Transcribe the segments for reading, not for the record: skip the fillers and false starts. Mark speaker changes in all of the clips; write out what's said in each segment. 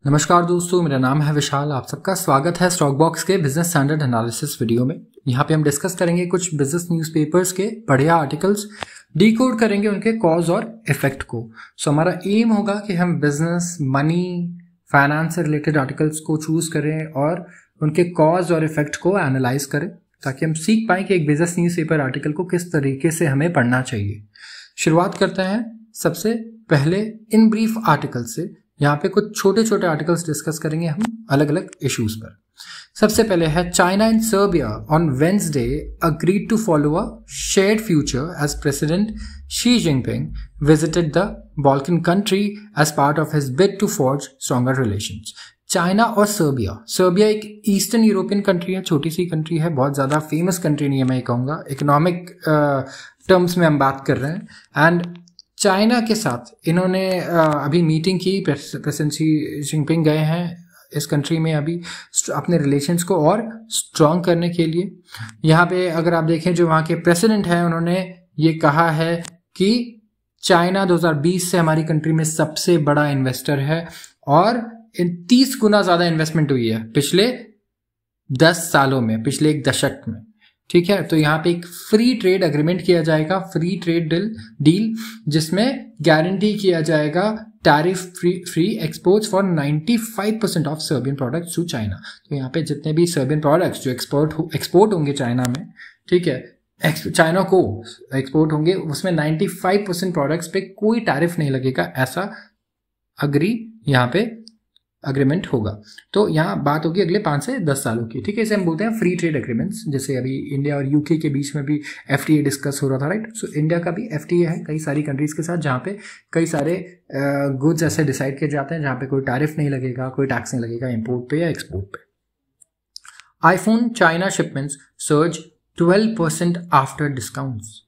Speaker 1: नमस्कार दोस्तों, मेरा नाम है विशाल। आप सबका स्वागत है स्टॉक बॉक्स के बिजनेस स्टैंडर्ड एनालिसिस वीडियो में। यहाँ पे हम डिस्कस करेंगे कुछ बिजनेस न्यूज़पेपर्स के बढ़िया आर्टिकल्स, डीकोड करेंगे उनके कॉज और इफेक्ट को। सो हमारा एम होगा कि हम बिजनेस, मनी, फाइनेंस से रिलेटेड आर्टिकल्स को चूज करें और उनके कॉज और इफेक्ट को एनालाइज करें, ताकि हम सीख पाएँ कि एक बिजनेस न्यूज़पेपर आर्टिकल को किस तरीके से हमें पढ़ना चाहिए। शुरुआत करते हैं सबसे पहले इन ब्रीफ आर्टिकल से। यहाँ पे कुछ छोटे छोटे आर्टिकल्स डिस्कस करेंगे हम अलग अलग इश्यूज पर। सबसे पहले है China and Serbia on Wednesday agreed to follow a shared future as president Xi Jinping visited the Balkan country as part of his bid to forge stronger relations. China और Serbia एक eastern European country है, छोटी सी country है, बहुत ज़्यादा famous country नहीं है मैं कहूँगा। इकोनॉमिक टर्म्स में हम बात कर रहे हैं। एंड चाइना के साथ इन्होंने अभी मीटिंग की, प्रेसिडेंट शी जिनपिंग गए हैं इस कंट्री में अभी अपने रिलेशंस को और स्ट्रॉन्ग करने के लिए। यहाँ पे अगर आप देखें, जो वहाँ के प्रेसिडेंट हैं उन्होंने ये कहा है कि चाइना 2020 से हमारी कंट्री में सबसे बड़ा इन्वेस्टर है और 30 गुना ज़्यादा इन्वेस्टमेंट हुई है पिछले 10 सालों में, पिछले एक दशक में। ठीक है, तो यहाँ पे एक फ्री ट्रेड एग्रीमेंट किया जाएगा, फ्री ट्रेड डील, जिसमें गारंटी किया जाएगा tariff free exports for 95% of Serbian products to China. तो यहाँ पे जितने भी सर्बियन प्रोडक्ट्स जो एक्सपोर्ट होंगे चाइना में, ठीक है, चाइना को एक्सपोर्ट होंगे, उसमें 95% प्रोडक्ट्स पे कोई टैरिफ नहीं लगेगा, ऐसा यहाँ पे अग्रीमेंट होगा। तो यहाँ बात होगी अगले 5 से 10 सालों की। ठीक है, इसे हम बोलते हैं फ्री ट्रेड एग्रीमेंट्स। जैसे अभी इंडिया और यूके के बीच में भी एफटीए डिस्कस हो रहा था, राइट। सो इंडिया का भी एफटीए है कई सारी कंट्रीज के साथ, जहाँ पे कई सारे गुड्स ऐसे डिसाइड किए जाते हैं जहाँ पे कोई टैरिफ नहीं लगेगा, कोई टैक्स नहीं लगेगा इम्पोर्ट पे या एक्सपोर्ट पे। IPhone China shipments surge 12% after discounts.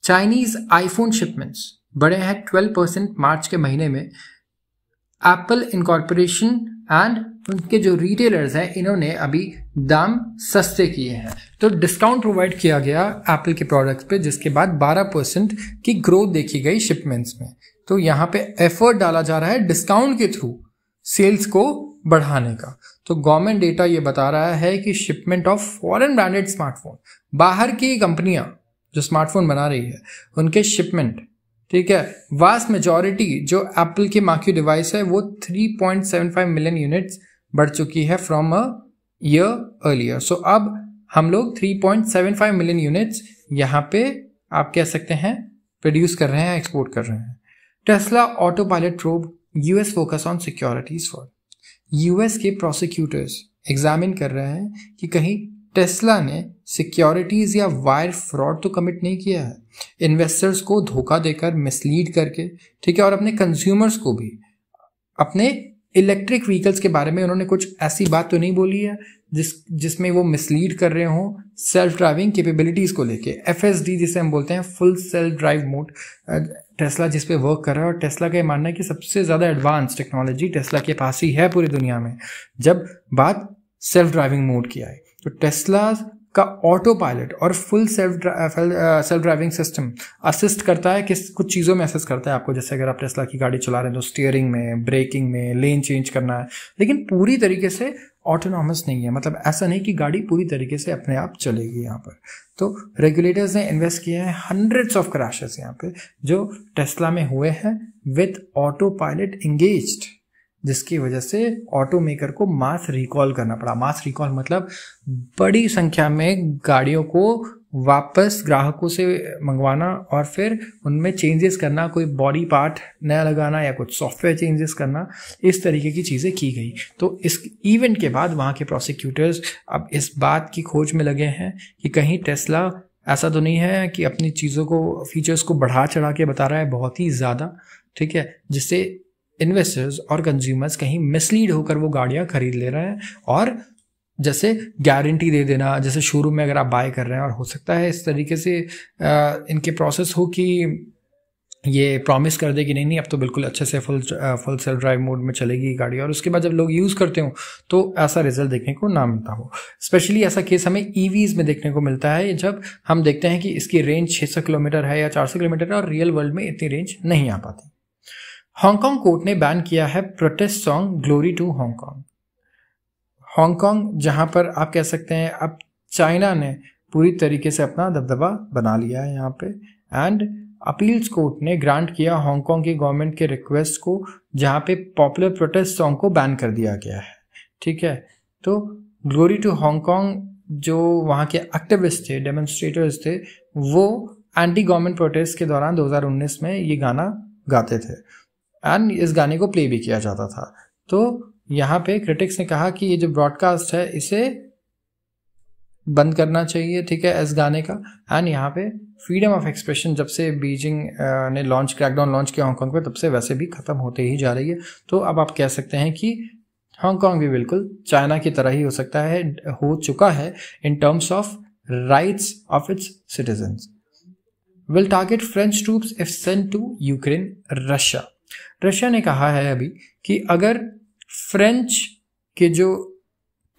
Speaker 1: Chinese iPhone shipments बढ़े हैं 12% मार्च के महीने में। एप्पल इनकॉर्पोरेशन एंड उनके जो रिटेलर्स हैं, इन्होंने अभी दाम सस्ते किए हैं, तो डिस्काउंट प्रोवाइड किया गया एप्पल के प्रोडक्ट्स पे, जिसके बाद 12% की ग्रोथ देखी गई शिपमेंट्स में। तो यहाँ पे एफर्ट डाला जा रहा है डिस्काउंट के थ्रू सेल्स को बढ़ाने का। तो गवर्नमेंट डेटा ये बता रहा है कि shipment of foreign branded smartphone, बाहर की कंपनियां जो स्मार्टफोन बना रही है उनके शिपमेंट, ठीक है, वास्ट मेजॉरिटी जो एप्पल की मार्क्यू डिवाइस है वो 3.75 मिलियन यूनिट्स बढ़ चुकी है फ्रॉम अ ईयर अर्लियर। सो अब हम लोग 3.75 मिलियन यूनिट्स यहाँ पे आप कह सकते हैं प्रोड्यूस कर रहे हैं, एक्सपोर्ट कर रहे हैं। Tesla auto pilot probe US focus on securities for. US के प्रोसिक्यूटर्स एग्जामिन कर रहे हैं कि कहीं टेस्ला ने सिक्योरिटीज या वायर फ्रॉड तो कमिट नहीं किया है, इन्वेस्टर्स को धोखा देकर, मिसलीड करके, ठीक है, और अपने कंज्यूमर्स को भी अपने इलेक्ट्रिक व्हीकल्स के बारे में उन्होंने कुछ ऐसी बात तो नहीं बोली है जिसमें वो मिसलीड कर रहे हों सेल्फ ड्राइविंग कैपेबिलिटीज को लेके। एफएसडी जिसे हम बोलते हैं, full self drive mode, Tesla जिस पे वर्क कर रहा है, और टेस्ला का ये मानना है कि सबसे ज़्यादा एडवांस टेक्नोलॉजी टेस्ला के पास ही है पूरी दुनिया में जब बात सेल्फ ड्राइविंग मोड की आए। तो टेस्ला का ऑटो पायलट और full self driving system assist करता है, कुछ चीज़ों में असिस्ट करता है आपको। जैसे अगर आप टेस्ला की गाड़ी चला रहे हैं तो स्टीयरिंग में, ब्रेकिंग में, लेन चेंज करना है, लेकिन पूरी तरीके से ऑटोनॉमस नहीं है। मतलब ऐसा नहीं कि गाड़ी पूरी तरीके से अपने आप चलेगी यहाँ पर। तो रेगुलेटर्स ने इन्वेस्ट किए हैं हंड्रेड्स ऑफ क्रैशेस यहाँ पे जो टेस्ला में हुए हैं विथ ऑटो पायलट इंगेज्ड, जिसकी वजह से ऑटो मेकर को मास रिकॉल करना पड़ा। मास रिकॉल मतलब बड़ी संख्या में गाड़ियों को वापस ग्राहकों से मंगवाना और फिर उनमें चेंजेस करना, कोई बॉडी पार्ट नया लगाना या कुछ सॉफ्टवेयर चेंजेस करना, इस तरीके की चीज़ें की गई। तो इस इवेंट के बाद वहाँ के प्रोसिक्यूटर्स अब इस बात की खोज में लगे हैं कि कहीं टेस्ला ऐसा तो नहीं है कि अपनी चीज़ों को, फीचर्स को बढ़ा चढ़ा के बता रहा है बहुत ही ज़्यादा, ठीक है, जिससे इन्वेस्टर्स और कंज्यूमर्स कहीं मिसलीड होकर वो गाड़ियाँ खरीद ले रहे हैं। और जैसे गारंटी दे देना, जैसे शोरूम में अगर आप बाय कर रहे हैं, और हो सकता है इस तरीके से इनके प्रोसेस हो कि ये प्रॉमिस कर दे कि नहीं अब तो बिल्कुल अच्छे से फुल सेल्फ ड्राइव मोड में चलेगी गाड़ी, और उसके बाद जब लोग यूज़ करते हो तो ऐसा रिजल्ट देखने को ना मिलता हो। स्पेशली ऐसा केस हमें ईवीज़ में देखने को मिलता है, जब हम देखते हैं कि इसकी रेंज 600 किलोमीटर है या 400 किलोमीटर है और रियल वर्ल्ड में इतनी रेंज नहीं आ पाती। हांगकांग कोर्ट ने बैन किया है protest song glory to Hong Kong. Hong Kong जहां पर आप कह सकते हैं अब चाइना ने पूरी तरीके से अपना दबदबा बना लिया है यहाँ पे, एंड अपील्स कोर्ट ने ग्रांट किया हांगकांग की गवर्नमेंट के रिक्वेस्ट को, जहाँ पे पॉपुलर प्रोटेस्ट सॉन्ग को बैन कर दिया गया है। ठीक है, तो ग्लोरी टू हांगकांग जो वहाँ के एक्टिविस्ट थे, डेमोन्स्ट्रेटर्स थे, वो एंटी गवर्नमेंट प्रोटेस्ट के दौरान 2019 में ये गाना गाते थे एंड इस गाने को प्ले भी किया जाता था। तो यहाँ पे क्रिटिक्स ने कहा कि ये जो ब्रॉडकास्ट है इसे बंद करना चाहिए, ठीक है, इस गाने का। एंड यहाँ पे फ्रीडम ऑफ एक्सप्रेशन जब से बीजिंग ने क्रैकडाउन लॉन्च किया हांगकांग पे, तब से वैसे भी खत्म होते ही जा रही है। तो अब आप कह सकते हैं कि हांगकांग भी बिल्कुल चाइना की तरह ही हो चुका है in terms of rights of its citizens. Will target French troops if sent to Ukraine. Russia ने कहा है अभी कि अगर फ्रेंच के जो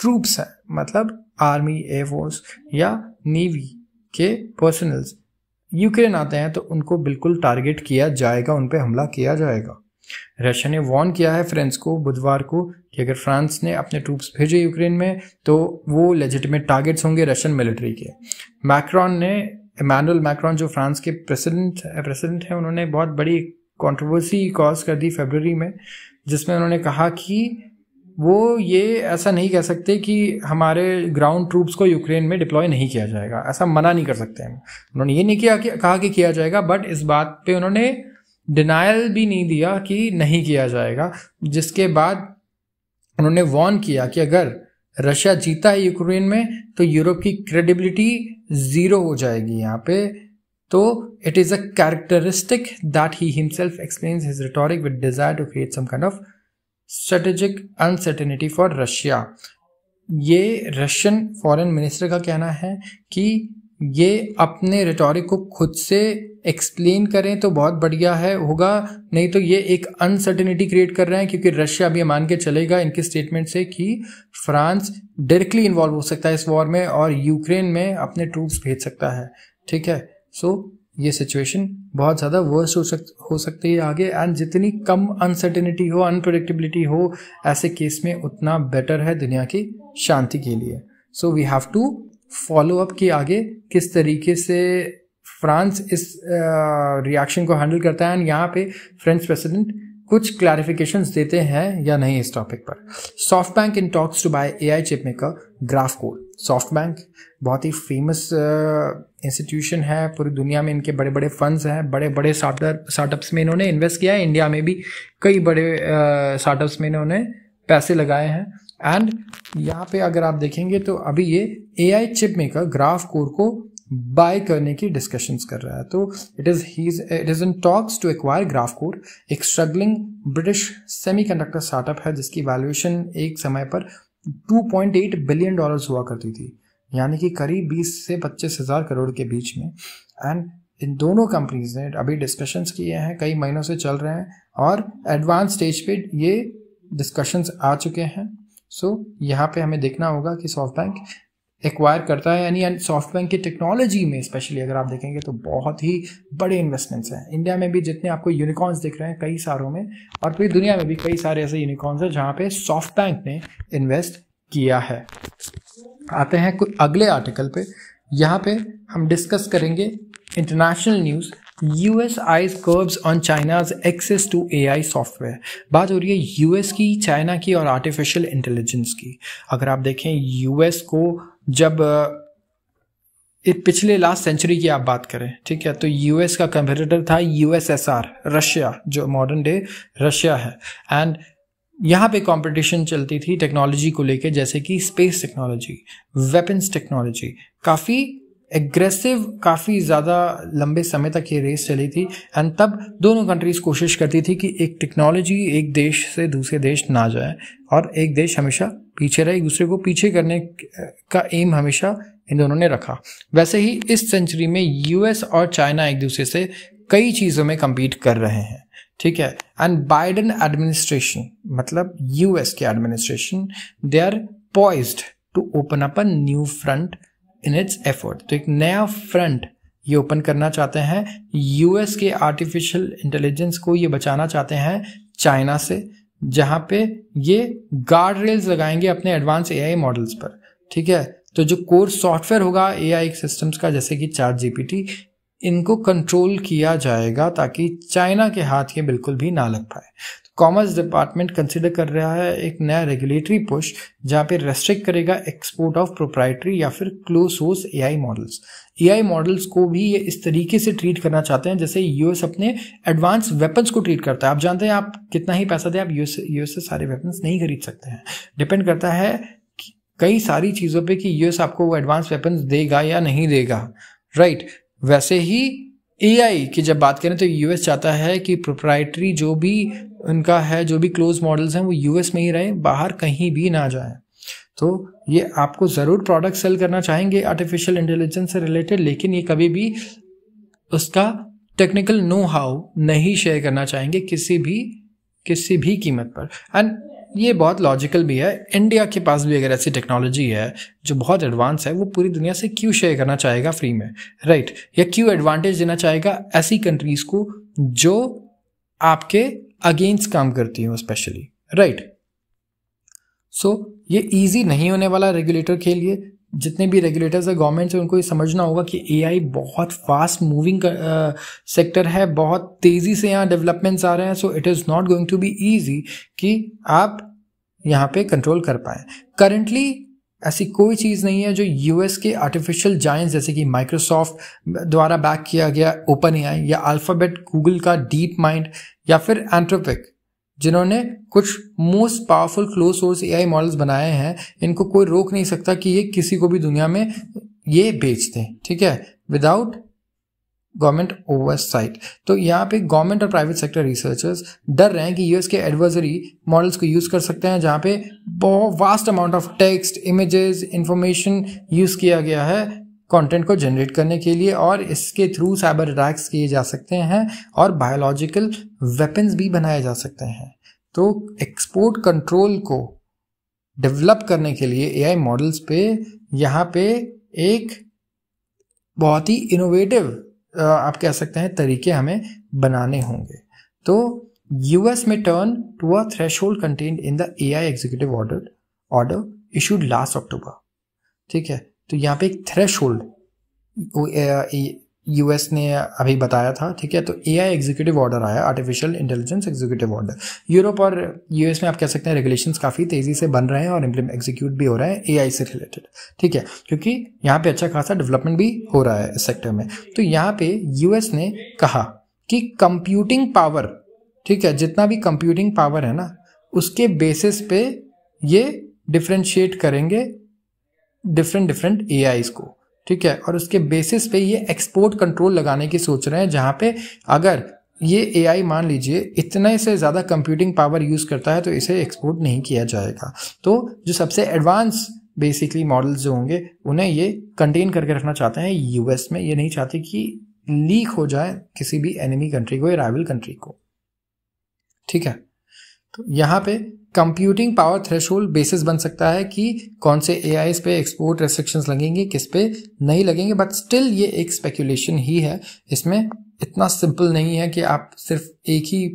Speaker 1: ट्रूप्स हैं, मतलब आर्मी, एयरफोर्स या नेवी के पर्सनल्स यूक्रेन आते हैं तो उनको बिल्कुल टारगेट किया जाएगा, उन पे हमला किया जाएगा। रशिया ने वार्न किया है फ्रांस को बुधवार को कि अगर फ्रांस ने अपने ट्रूप्स भेजे यूक्रेन में तो वो लेजिटिमेट टारगेट्स होंगे रशियन मिलिट्री के। इमैनुअल मैक्रॉन जो फ्रांस के प्रेसिडेंट हैं, उन्होंने बहुत बड़ी कंट्रोवर्सी कॉज कर दी फरवरी में, जिसमें उन्होंने कहा कि वो ये ऐसा नहीं कह सकते कि हमारे ग्राउंड ट्रूप्स को यूक्रेन में डिप्लॉय नहीं किया जाएगा, ऐसा मना नहीं कर सकते हैं। उन्होंने ये नहीं कहा कि किया जाएगा, बट इस बात पे उन्होंने डिनायल भी नहीं दिया कि नहीं किया जाएगा, जिसके बाद उन्होंने वार्न किया कि अगर रशिया जीता है यूक्रेन में तो यूरोप की क्रेडिबिलिटी जीरो हो जाएगी यहाँ पे। तो it is a characteristic that he himself explains his rhetoric with desire to create some kind of strategic uncertainty for Russia. ये रशियन फॉरेन मिनिस्टर का कहना है कि ये अपने रिटोरिक को खुद से एक्सप्लेन करें तो बहुत बढ़िया होगा, नहीं तो ये एक अनसर्टेनिटी क्रिएट कर रहे हैं, क्योंकि रशिया अभी मान के चलेगा इनके स्टेटमेंट से कि फ्रांस डायरेक्टली इन्वॉल्व हो सकता है इस वॉर में और यूक्रेन में अपने ट्रूप्स भेज सकता है। ठीक है, सो ये सिचुएशन बहुत ज़्यादा वर्स्ट हो सकती है आगे, एंड जितनी कम अनसर्टेनिटी हो, अनप्रेडिक्टेबिलिटी हो, ऐसे केस में उतना बेटर है दुनिया की शांति के लिए। So we have to follow up कि आगे किस तरीके से फ्रांस इस रिएक्शन को हैंडल करता है, एंड यहाँ पे फ्रेंच प्रेसिडेंट कुछ क्लैरिफिकेशंस देते हैं या नहीं इस टॉपिक पर। SoftBank in talks to buy AI chip maker Graphcore. SoftBank बहुत ही फेमस इंस्टीट्यूशन है पूरी दुनिया में, इनके बड़े बड़े फंड्स हैं, बड़े बड़े स्टार्टअप्स में इन्होंने इन्वेस्ट किया है। इंडिया में भी कई बड़े स्टार्टअप्स में इन्होंने पैसे लगाए हैं। एंड यहाँ पे अगर आप देखेंगे तो अभी ये एआई चिप मेकर ग्राफकोड को बाय करने की डिस्कशंस कर रहा है। तो it is in talks to acquire Graphcore, एक स्ट्रगलिंग ब्रिटिश सेमीकंडक्टर स्टार्टअप है जिसकी वैल्यूएशन एक समय पर $2.8 बिलियन हुआ करती थी, यानी कि करीब 20 से 25 हज़ार करोड़ के बीच में। एंड इन दोनों कंपनीज ने अभी डिस्कशंस किए हैं, कई महीनों से चल रहे हैं और एडवांस स्टेज पे ये डिस्कशंस आ चुके हैं। सो यहाँ पे हमें देखना होगा कि सॉफ्टबैंक एक्वायर करता है, यानी सॉफ्टबैंक की टेक्नोलॉजी में स्पेशली अगर आप देखेंगे तो बहुत ही बड़े इन्वेस्टमेंट्स हैं। इंडिया में भी जितने आपको यूनिकॉर्न्स दिख रहे हैं कई सारों में, और पूरी दुनिया में भी कई सारे ऐसे यूनिकॉर्न्स हैं जहाँ पे सॉफ्टबैंक ने इन्वेस्ट किया है। आते हैं कुछ अगले आर्टिकल पे। यहाँ पे हम डिस्कस करेंगे international news, US eyes curbs on China's access to AI software. बात हो रही है यूएस की, चाइना की और आर्टिफिशियल इंटेलिजेंस की। अगर आप देखें यूएस को जब पिछले लास्ट सेंचुरी की आप बात करें, ठीक है, तो यूएस का कंपेटिटर था यूएसएसआर, रशिया, जो मॉडर्न डे रशिया है। एंड यहाँ पे कंपटीशन चलती थी टेक्नोलॉजी को लेके, जैसे कि स्पेस टेक्नोलॉजी, वेपन्स टेक्नोलॉजी, काफ़ी एग्रेसिव, काफ़ी ज़्यादा लंबे समय तक ये रेस चली थी। एंड तब दोनों कंट्रीज कोशिश करती थी कि एक टेक्नोलॉजी एक देश से दूसरे देश ना जाए और एक देश हमेशा पीछे रहे, एक दूसरे को पीछे करने का एम हमेशा इन दोनों ने रखा। वैसे ही इस सेंचुरी में यूएस और चाइना एक दूसरे से कई चीज़ों में कम्पीट कर रहे हैं, ठीक है। एंड बाइडेन एडमिनिस्ट्रेशन, मतलब यूएस के administration, they are poised to open up a new front in its effort. तो एक नया फ्रंट ये ओपन करना चाहते हैं। यूएस के आर्टिफिशियल इंटेलिजेंस को ये बचाना चाहते हैं चाइना से, जहां पे ये गार्ड रेल्स लगाएंगे अपने एडवांस एआई मॉडल्स पर। ठीक है, तो जो कोर सॉफ्टवेयर होगा एआई सिस्टम्स का, जैसे कि ChatGPT, इनको कंट्रोल किया जाएगा ताकि चाइना के हाथ ये बिल्कुल भी ना लग पाए। कॉमर्स डिपार्टमेंट कंसिडर कर रहा है एक नया रेगुलेटरी पुश जहां पे रेस्ट्रिक्ट करेगा एक्सपोर्ट ऑफ प्रोप्राइटरी या फिर close source AI models. AI models को भी ये इस तरीके से ट्रीट करना चाहते हैं जैसे यूएस अपने एडवांस वेपन्स को ट्रीट करता है। आप जानते हैं, आप कितना ही पैसा दें, आप यूएस से सारे वेपन्स नहीं खरीद सकते हैं। डिपेंड करता है कई सारी चीज़ों पे कि यूएस आपको वो एडवांस वेपन्स देगा या नहीं देगा, राइट। वैसे ही एआई की जब बात करें तो यूएस चाहता है कि प्रोप्राइटरी जो भी उनका है, जो भी क्लोज मॉडल्स हैं, वो यूएस में ही रहे, बाहर कहीं भी ना जाएं। तो ये आपको ज़रूर प्रोडक्ट सेल करना चाहेंगे आर्टिफिशियल इंटेलिजेंस से रिलेटेड, लेकिन ये कभी भी उसका टेक्निकल नो हाउ नहीं शेयर करना चाहेंगे किसी भी कीमत पर। एंड ये बहुत लॉजिकल भी है। इंडिया के पास भी अगर ऐसी टेक्नोलॉजी है जो बहुत एडवांस है, वो पूरी दुनिया से क्यों शेयर करना चाहेगा फ्री में, राइट। या क्यों एडवांटेज देना चाहेगा ऐसी कंट्रीज को जो आपके अगेंस्ट काम करती हो स्पेशली, राइट। सो ये इजी नहीं होने वाला रेगुलेटर के लिए। जितने भी रेगुलेटर्स है गवर्नमेंट से, उनको ये समझना होगा कि एआई बहुत फास्ट मूविंग सेक्टर है, बहुत तेज़ी से यहाँ डेवलपमेंट्स आ रहे हैं। So it is not going to be easy कि आप यहाँ पे कंट्रोल कर पाएँ। करंटली ऐसी कोई चीज़ नहीं है जो यूएस के आर्टिफिशियल जायंट्स जैसे कि माइक्रोसॉफ्ट द्वारा बैक किया गया ओपन एआई, या अल्फ़ाबेट गूगल का डीप माइंड, या फिर एंथ्रोपिक, जिन्होंने कुछ most powerful close source AI models बनाए हैं, इनको कोई रोक नहीं सकता कि ये किसी को भी दुनिया में ये बेच दें, ठीक है, विदाउट गवर्नमेंट ओवरसाइट। तो यहाँ पे गवर्नमेंट और प्राइवेट सेक्टर रिसर्चर्स डर रहे हैं कि यूएस के एडवर्सरी मॉडल्स को यूज़ कर सकते हैं, जहाँ पे बहुत vast amount of text, images, information use किया गया है कंटेंट को जनरेट करने के लिए, और इसके थ्रू साइबर अटैक्स किए जा सकते हैं और बायोलॉजिकल वेपन्स भी बनाए जा सकते हैं। तो एक्सपोर्ट कंट्रोल को डेवलप करने के लिए एआई मॉडल्स पे यहाँ पे एक बहुत ही इनोवेटिव आप कह सकते हैं तरीके हमें बनाने होंगे। तो यूएस में turn to a threshold contained in the AI executive order issued last October. ठीक है, तो यहाँ पे एक थ्रेशोल्ड यूएस ने अभी बताया था, ठीक है। तो एआई एग्जीक्यूटिव ऑर्डर आया, artificial intelligence executive order. Europe और यूएस में आप कह सकते हैं रेगुलेशंस काफ़ी तेज़ी से बन रहे हैं और एग्जीक्यूट भी हो रहे हैं एआई से रिलेटेड, ठीक है, क्योंकि यहाँ पे अच्छा खासा डेवलपमेंट भी हो रहा है इस सेक्टर में। तो यहाँ पे यूएस ने कहा कि कंप्यूटिंग पावर, ठीक है, जितना भी कंप्यूटिंग पावर है ना, उसके बेसिस पे ये डिफ्रेंशिएट करेंगे डिफरेंट एआईज को, ठीक है, और उसके बेसिस पे ये एक्सपोर्ट कंट्रोल लगाने की सोच रहे हैं, जहाँ पे अगर ये एआई मान लीजिए इतने से ज़्यादा कंप्यूटिंग पावर यूज़ करता है तो इसे एक्सपोर्ट नहीं किया जाएगा। तो जो सबसे एडवांस बेसिकली मॉडल्स जो होंगे उन्हें ये कंटेन करके रखना चाहते हैं यूएस में। ये नहीं चाहते कि लीक हो जाए किसी भी एनिमी कंट्री को या राइवल कंट्री को, ठीक है। तो यहाँ पे कंप्यूटिंग पावर थ्रेशोल्ड बेसिस बन सकता है कि कौन से एआईज पे एक्सपोर्ट रेस्ट्रिक्शंस लगेंगे, किस पे नहीं लगेंगे, बट स्टिल ये एक स्पेकुलेशन ही है। इसमें इतना सिंपल नहीं है कि आप सिर्फ एक ही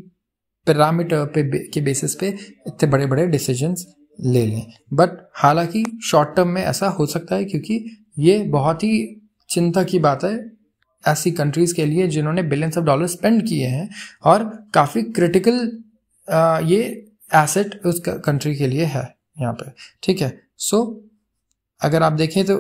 Speaker 1: पैरामीटर के बेसिस पे इतने बड़े बड़े डिसीजंस ले लें। बट हालांकि शॉर्ट टर्म में ऐसा हो सकता है, क्योंकि ये बहुत ही चिंता की बात है ऐसी कंट्रीज के लिए जिन्होंने बिलियंस ऑफ डॉलर स्पेंड किए हैं और काफ़ी क्रिटिकल ये एसेट उस कंट्री के लिए है यहाँ पे, ठीक है। सो अगर आप देखें तो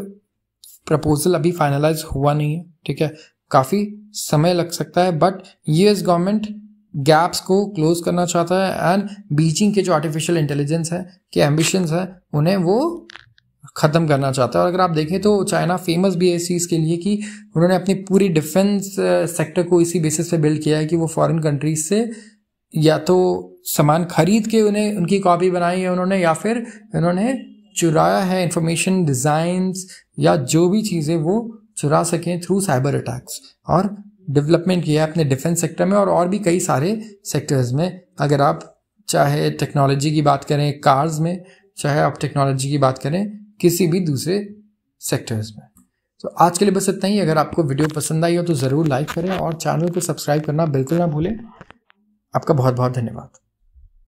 Speaker 1: प्रपोजल अभी फाइनलाइज हुआ नहीं है, ठीक है, काफ़ी समय लग सकता है, बट यूएस गवर्नमेंट गैप्स को क्लोज करना चाहता है एंड बीजिंग के जो आर्टिफिशियल इंटेलिजेंस है के एम्बिशंस है उन्हें वो ख़त्म करना चाहता है। और अगर आप देखें तो चाइना फेमस भी है इस चीज़ के लिए कि उन्होंने अपनी पूरी डिफेंस सेक्टर को इसी बेसिस पे बिल्ड किया है कि वो फॉरेन कंट्रीज से या तो सामान खरीद के उन्हें उनकी कॉपी बनाई है उन्होंने, या फिर उन्होंने चुराया है इंफॉर्मेशन, डिज़ाइंस या जो भी चीज़ें वो चुरा सकें थ्रू साइबर अटैक्स, और डेवलपमेंट किया है अपने डिफेंस सेक्टर में और भी कई सारे सेक्टर्स में। अगर आप चाहे टेक्नोलॉजी की बात करें कार्स में, चाहे आप टेक्नोलॉजी की बात करें किसी भी दूसरे सेक्टर्स में। तो आज के लिए बस इतना ही। अगर आपको वीडियो पसंद आई हो तो ज़रूर लाइक करें और चैनल को सब्सक्राइब करना बिल्कुल ना भूलें। आपका बहुत बहुत धन्यवाद।